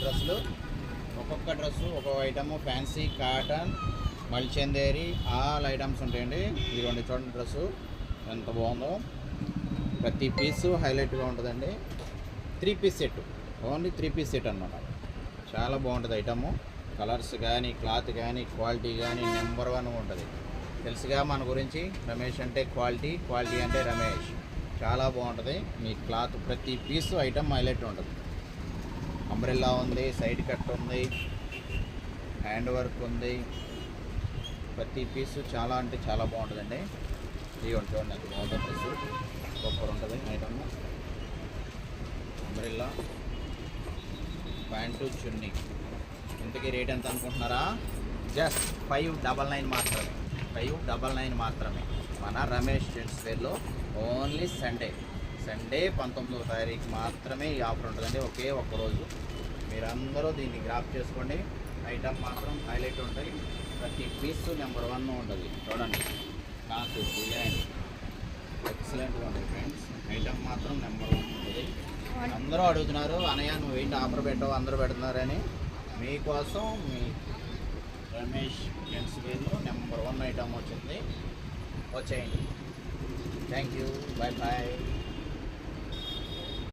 డ్రెస్సులు, ఒక్కొక్క డ్రెస్సు ఒక్కొక్క ఐటము ఫ్యాన్సీ, కాటన్, మల్చందేరి ఆల్ ఐటమ్స్ ఉంటాయండి. ఇదిగోండి చూడండి డ్రెస్సు ఎంత బాగుందో, ప్రతి పీసు హైలైట్గా ఉంటుందండి. 3 piece set, only 3 piece set అన్నమాట. చాలా బాగుంటుంది ఐటము. కలర్స్ కానీ క్లాత్ కానీ క్వాలిటీ కానీ నెంబర్ 1 ఉంటుంది. తెలుసుగా మన గురించి, రమేష్ అంటే క్వాలిటీ, క్వాలిటీ అంటే రమేష్. చాలా బాగుంటుంది. మీ క్లాత్ ప్రతి పీసు ఐటమ్ హైలైట్ ఉంటుంది. అంబ్రెల్లా ఉంది, సైడ్ కట్ ఉంది, హ్యాండ్ వర్క్ ఉంది. ప్రతి పీసు చాలా అంటే చాలా బాగుంటుందండి. ఇది చూడండి అది బాగుంటుంది. డ్రెస్సు సూపర్ ఉంటుంది ఐటమ్. అంబ్రెల్లా ప్యాంటు చున్నీ. ఇంతకీ రేట్ ఎంత అనుకుంటున్నారా? జస్ట్ 599 మాత్రమే. 599 మాత్రమే. మన రమేష్ జెంట్స్ వేర్లో ఓన్లీ సండే 19వ తారీఖు మాత్రమే ఈ ఆఫర్ ఉంటుందండి. ఒకే ఒక్కరోజు. మీరందరూ దీన్ని గ్రాప్ చేసుకోండి. ఐటమ్ మాత్రం హైలైట్ ఉంటాయి. ప్రతి పీస్ నెంబర్ 1 ఉంటుంది. చూడండి నాకు డిజైన్ ఎక్సలెంట్గా ఉంది ఫ్రెండ్స్. ఐటమ్ మాత్రం నెంబర్ 1 ఉంటుంది. అందరూ అడుగుతున్నారు, అనయ్య నువ్వు ఏంటి ఆఫర్ పెట్టావు, అందరూ పెడుతున్నారని. మీకోసం మీ రమేష్ జెంట్స్ వేర్లో నెంబర్ 1 ఐటమ్ వచ్చింది. వచ్చేయండి. Thank you. Bye bye.